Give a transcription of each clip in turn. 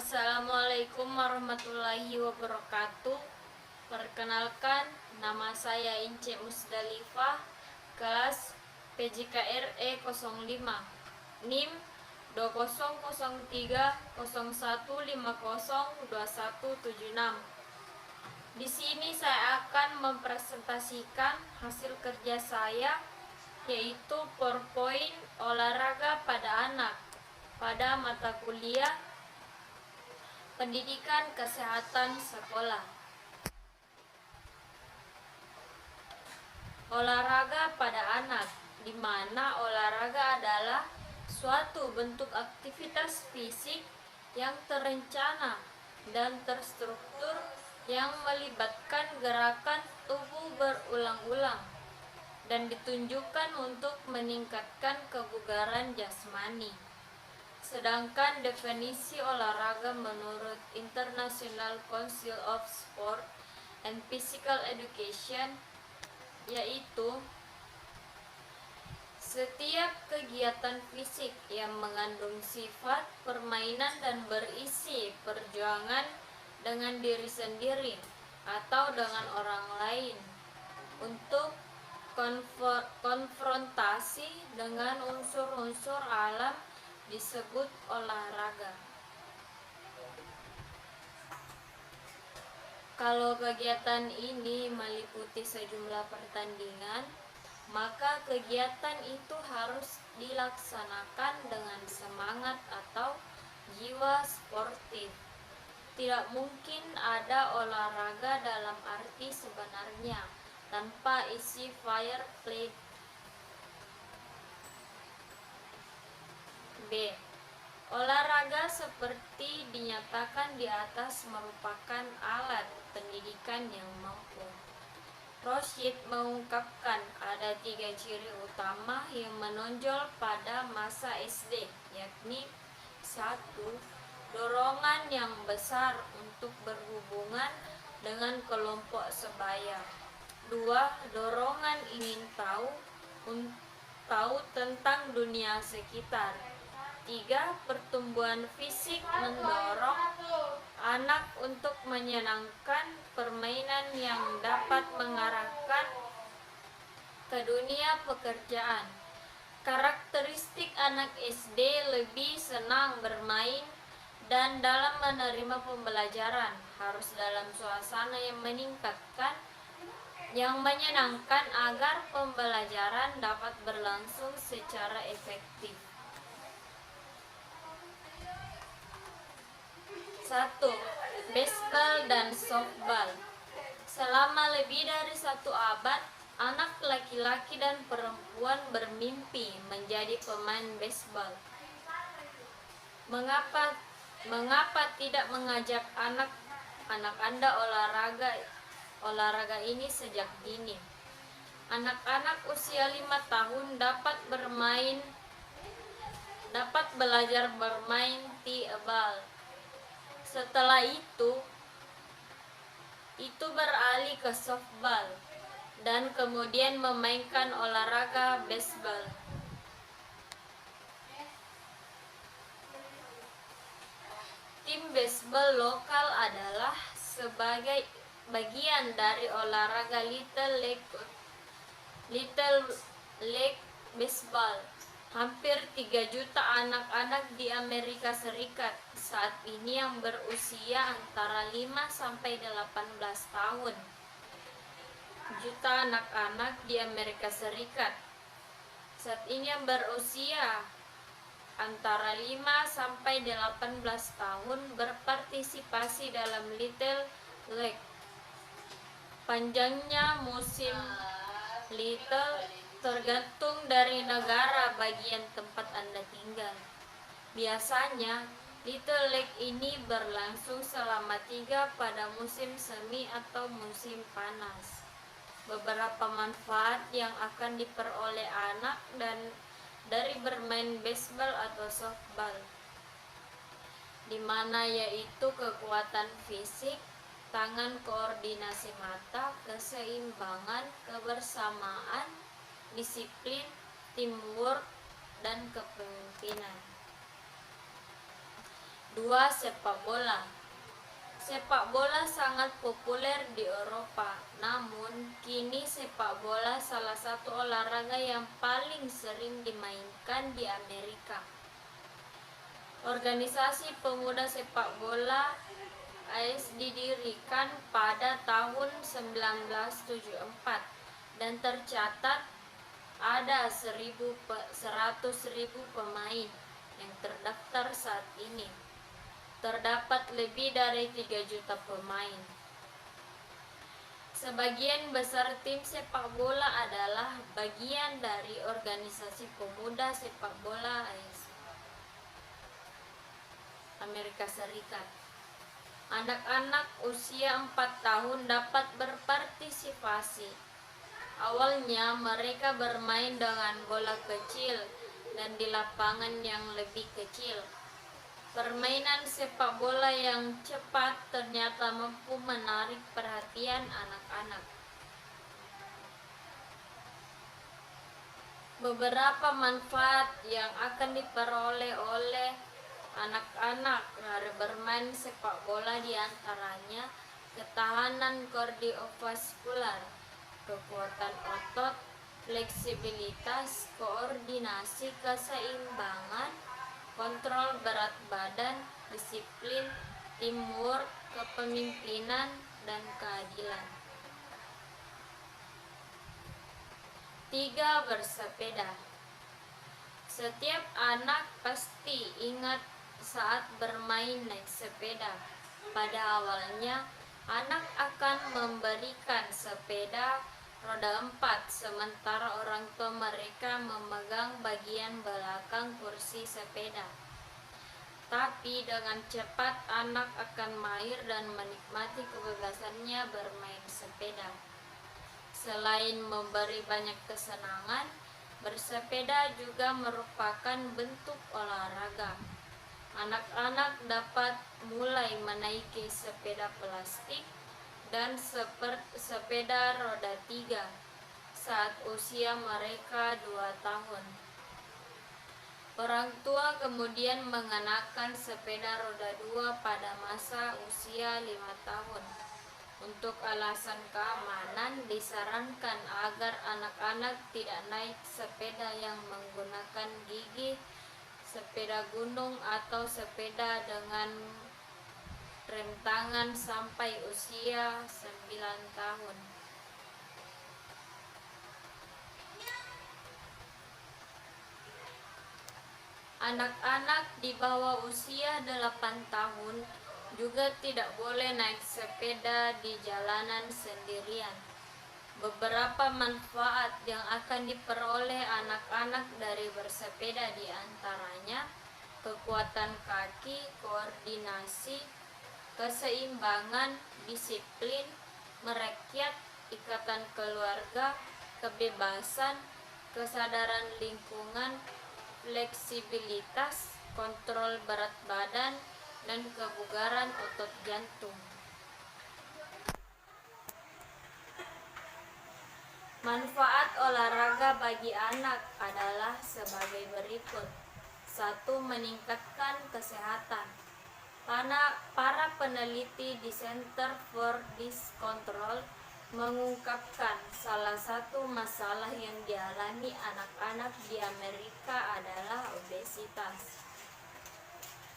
Assalamualaikum warahmatullahi wabarakatuh. Perkenalkan, nama saya Ince Musdalifah, kelas PJKRE 05, NIM 200301502176. Di sini saya akan mempresentasikan hasil kerja saya, yaitu PowerPoint olahraga pada anak pada mata kuliah Pendidikan Kesehatan Sekolah. Olahraga pada anak, di mana olahraga adalah suatu bentuk aktivitas fisik yang terencana dan terstruktur yang melibatkan gerakan tubuh berulang-ulang dan ditunjukkan untuk meningkatkan kebugaran jasmani. Sedangkan definisi olahraga menurut International Council of Sport and Physical Education yaitu setiap kegiatan fisik yang mengandung sifat permainan dan berisi perjuangan dengan diri sendiri atau dengan orang lain untuk konfrontasi dengan unsur-unsur alam disebut olahraga. Kalau kegiatan ini meliputi sejumlah pertandingan, maka kegiatan itu harus dilaksanakan dengan semangat atau jiwa sportif. Tidak mungkin ada olahraga dalam arti sebenarnya tanpa isi fair play. B. Olahraga seperti dinyatakan di atas merupakan alat pendidikan yang mampu. Roshid mengungkapkan ada 3 ciri utama yang menonjol pada masa SD, yakni 1. Dorongan yang besar untuk berhubungan dengan kelompok sebaya. 2. Dorongan ingin tahu tentang dunia sekitar. 3. Pertumbuhan fisik mendorong anak untuk menyenangkan permainan yang dapat mengarahkan ke dunia pekerjaan. Karakteristik anak SD lebih senang bermain dan dalam menerima pembelajaran, harus dalam suasana yang menyenangkan agar pembelajaran dapat berlangsung secara efektif. 1. Baseball dan softball. Selama lebih dari 1 abad, anak laki-laki dan perempuan bermimpi menjadi pemain baseball. Mengapa tidak mengajak anak Anda olahraga ini sejak dini? Anak-anak usia 5 tahun dapat belajar bermain T-ball. Setelah itu beralih ke softball dan kemudian memainkan olahraga baseball. Tim baseball lokal adalah sebagai bagian dari olahraga Little League Baseball. Hampir 3 juta anak-anak di Amerika Serikat saat ini yang berusia antara 5 sampai 18 tahun. Juta anak-anak di Amerika Serikat saat ini yang berusia antara 5 sampai 18 tahun berpartisipasi dalam Little League. Panjangnya musim Little tergantung dari negara bagian tempat Anda tinggal. Biasanya, Little League ini berlangsung selama 3 pada musim semi atau musim panas. Beberapa manfaat yang akan diperoleh anak dari bermain baseball atau softball, di mana yaitu kekuatan fisik, tangan, koordinasi mata, keseimbangan, kebersamaan, disiplin, teamwork, dan kepemimpinan. 2. Sepak bola. Sepak bola sangat populer di Eropa, namun kini sepak bola salah satu olahraga yang paling sering dimainkan di Amerika. Organisasi pemuda sepak bola AS didirikan pada tahun 1974 dan tercatat ada 100.000 pemain yang terdaftar saat ini. Terdapat lebih dari 3 juta pemain. Sebagian besar tim sepak bola adalah bagian dari organisasi pemuda sepak bola Amerika Serikat. Anak-anak usia 4 tahun dapat berpartisipasi. Awalnya mereka bermain dengan bola kecil dan di lapangan yang lebih kecil. Permainan sepak bola yang cepat ternyata mampu menarik perhatian anak-anak. Beberapa manfaat yang akan diperoleh oleh anak-anak dari bermain sepak bola diantaranya ketahanan kardiovaskular, kekuatan otot, fleksibilitas, koordinasi, keseimbangan, kontrol berat badan, disiplin, teamwork, kepemimpinan, dan keadilan. 3. Bersepeda. Setiap anak pasti ingat saat bermain naik sepeda. Pada awalnya, anak akan memberikan sepeda roda 4, sementara orang tua mereka memegang bagian belakang kursi sepeda. Tapi dengan cepat anak akan mahir dan menikmati kebebasannya bermain sepeda. Selain memberi banyak kesenangan, bersepeda juga merupakan bentuk olahraga. Anak-anak dapat mulai menaiki sepeda plastik dan sepeda roda 3 saat usia mereka 2 tahun. Orang tua kemudian mengenakan sepeda roda 2 pada masa usia 5 tahun. Untuk alasan keamanan, disarankan agar anak-anak tidak naik sepeda yang menggunakan gigi, sepeda gunung, atau sepeda dengan rem tangan sampai usia 9 tahun. Anak-anak di bawah usia 8 tahun juga tidak boleh naik sepeda di jalanan sendirian. Beberapa manfaat yang akan diperoleh anak-anak dari bersepeda diantaranya kekuatan kaki, koordinasi, keseimbangan, disiplin, merakyat, ikatan keluarga, kebebasan, kesadaran lingkungan, fleksibilitas, kontrol berat badan, dan kebugaran otot jantung. Manfaat olahraga bagi anak adalah sebagai berikut. 1. Meningkatkan kesehatan. Para peneliti di Center for Disease Control mengungkapkan salah satu masalah yang dialami anak-anak di Amerika adalah obesitas.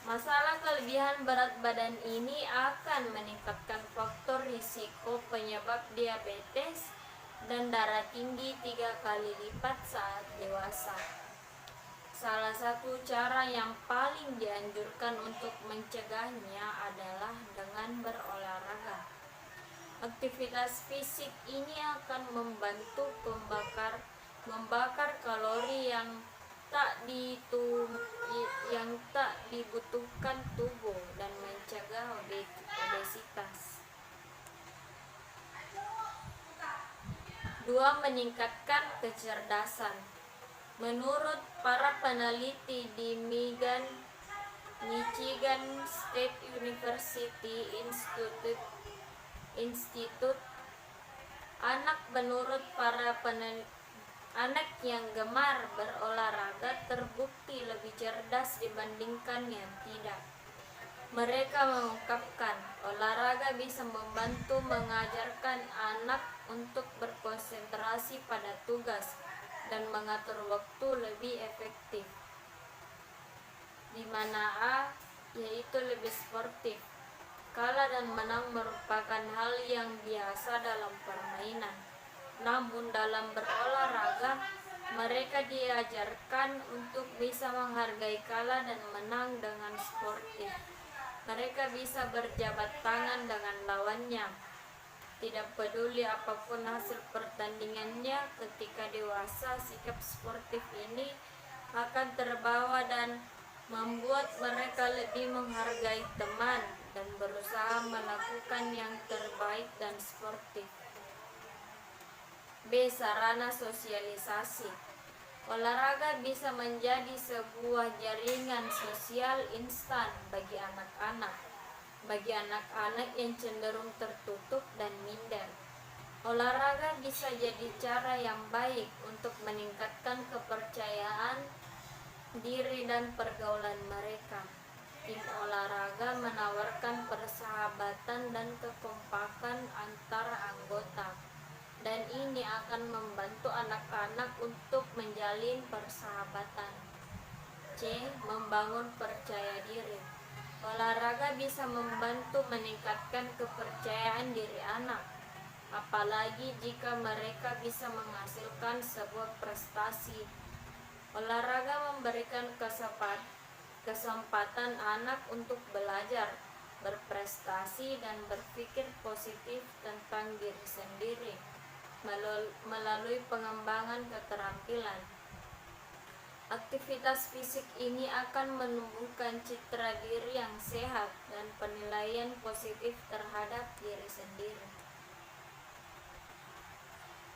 Masalah kelebihan berat badan ini akan meningkatkan faktor risiko penyebab diabetes dan darah tinggi 3 kali lipat saat dewasa. Salah satu cara yang paling dianjurkan untuk mencegahnya adalah dengan berolahraga. Aktivitas fisik ini akan membantu membakar kalori yang tak dibutuhkan tubuh dan mencegah obesitas. 2. Meningkatkan kecerdasan. Menurut para peneliti di Michigan State University Institute, anak yang gemar berolahraga terbukti lebih cerdas dibandingkan yang tidak. Mereka mengungkapkan, olahraga bisa membantu mengajarkan anak untuk berkonsentrasi pada tugas dan mengatur waktu lebih efektif. Di mana A yaitu lebih sportif. Kalah dan menang merupakan hal yang biasa dalam permainan. Namun dalam berolahraga, mereka diajarkan untuk bisa menghargai kalah dan menang dengan sportif. Mereka bisa berjabat tangan dengan lawannya. Tidak peduli apapun hasil pertandingannya, ketika dewasa sikap sportif ini akan terbawa dan membuat mereka lebih menghargai teman dan berusaha melakukan yang terbaik dan sportif. B. Sarana sosialisasi. Olahraga bisa menjadi sebuah jaringan sosial instan bagi anak-anak. Bagi anak-anak yang cenderung tertutup dan minder, olahraga bisa jadi cara yang baik untuk meningkatkan kepercayaan diri dan pergaulan mereka. Tim olahraga menawarkan persahabatan dan kekompakan antara anggota, dan ini akan membantu anak-anak untuk menjalin persahabatan. C. Membangun percaya diri. Olahraga bisa membantu meningkatkan kepercayaan diri anak, apalagi jika mereka bisa menghasilkan sebuah prestasi. Olahraga memberikan kesempatan anak untuk belajar, berprestasi, dan berpikir positif tentang diri sendiri melalui pengembangan keterampilan. Aktivitas fisik ini akan menumbuhkan citra diri yang sehat dan penilaian positif terhadap diri sendiri.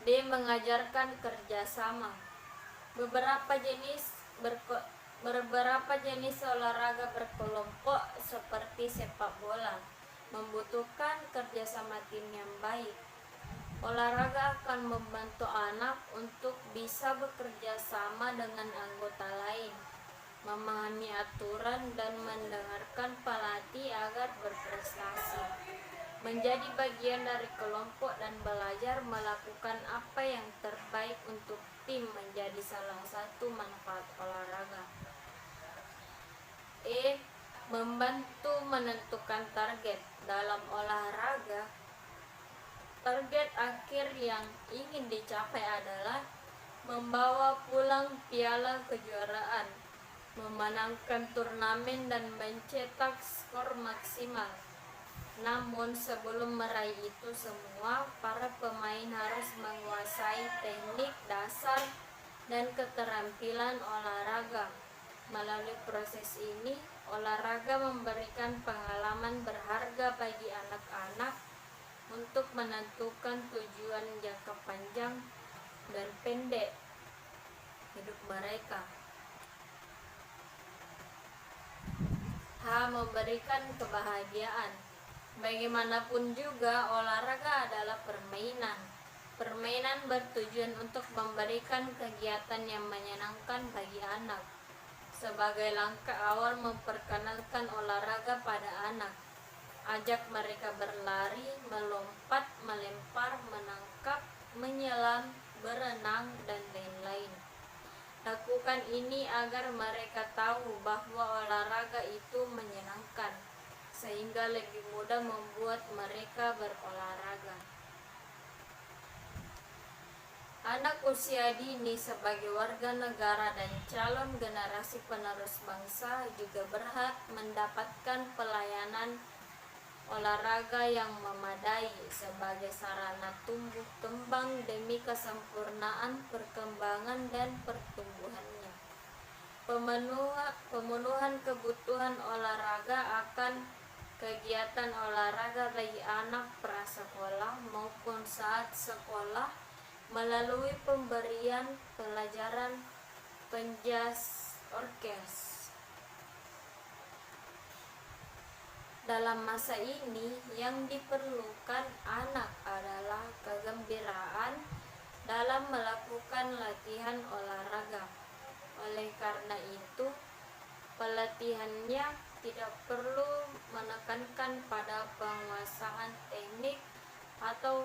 D. Mengajarkan kerjasama. Beberapa jenis olahraga berkelompok seperti sepak bola membutuhkan kerjasama tim yang baik. Olahraga akan membantu anak untuk bisa bekerja sama dengan anggota lain, memahami aturan dan mendengarkan pelatih agar berprestasi, menjadi bagian dari kelompok dan belajar melakukan apa yang terbaik untuk tim menjadi salah satu manfaat olahraga. E. Membantu menentukan target. Dalam olahraga, target akhir yang ingin dicapai adalah membawa pulang piala kejuaraan, memenangkan turnamen, dan mencetak skor maksimal. Namun sebelum meraih itu semua, para pemain harus menguasai teknik dasar dan keterampilan olahraga. Melalui proses ini, olahraga memberikan pengalaman berharga bagi anak-anak untuk menentukan tujuan jangka panjang dan pendek hidup mereka. H. Memberikan kebahagiaan. Bagaimanapun juga, olahraga adalah permainan. Permainan bertujuan untuk memberikan kegiatan yang menyenangkan bagi anak. Sebagai langkah awal memperkenalkan olahraga pada anak, ajak mereka berlari, melompat, melempar, menangkap, menyelam, berenang, dan lain-lain. Lakukan ini agar mereka tahu bahwa olahraga itu menyenangkan, sehingga lebih mudah membuat mereka berolahraga. Anak usia dini sebagai warga negara dan calon generasi penerus bangsa juga berhak mendapatkan pelayanan olahraga yang memadai sebagai sarana tumbuh kembang demi kesempurnaan perkembangan dan pertumbuhannya. Pemenuhan kebutuhan olahraga akan kegiatan olahraga bagi anak prasekolah maupun saat sekolah melalui pemberian pelajaran penjas orkes. Dalam masa ini, yang diperlukan anak adalah kegembiraan dalam melakukan latihan olahraga. Oleh karena itu, pelatihannya tidak perlu menekankan pada penguasaan teknik atau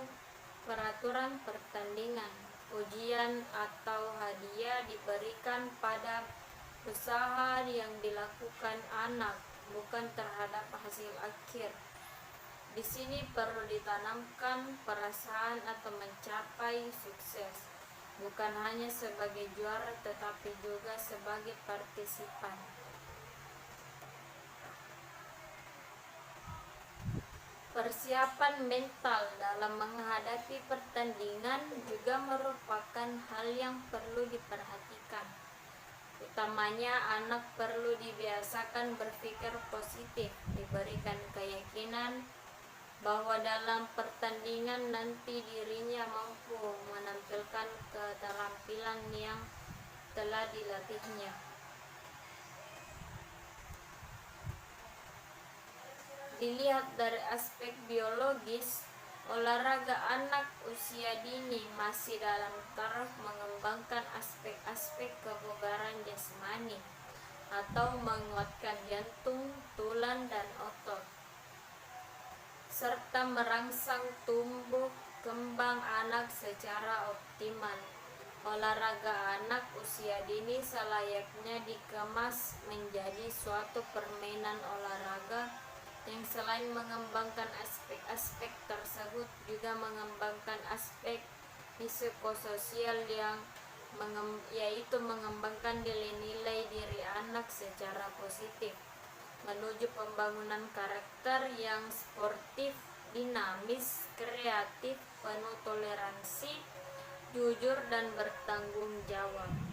peraturan pertandingan. Ujian atau hadiah diberikan pada usaha yang dilakukan anak, bukan terhadap hasil akhir. Di sini perlu ditanamkan perasaan atau mencapai sukses, bukan hanya sebagai juara tetapi juga sebagai partisipan. Persiapan mental dalam menghadapi pertandingan juga merupakan hal yang perlu diperhatikan. Utamanya, anak perlu dibiasakan berpikir positif, diberikan keyakinan bahwa dalam pertandingan nanti dirinya mampu menampilkan keterampilan yang telah dilatihnya. Dilihat dari aspek biologis, olahraga anak usia dini masih dalam taraf mengembangkan aspek-aspek kebugaran jasmani atau menguatkan jantung, tulang, dan otot, serta merangsang tumbuh kembang anak secara optimal. Olahraga anak usia dini selayaknya dikemas menjadi suatu permainan olahraga yang selain mengembangkan aspek-aspek tersebut juga mengembangkan aspek psikososial yaitu mengembangkan nilai-nilai diri anak secara positif menuju pembangunan karakter yang sportif, dinamis, kreatif, penuh toleransi, jujur, dan bertanggung jawab.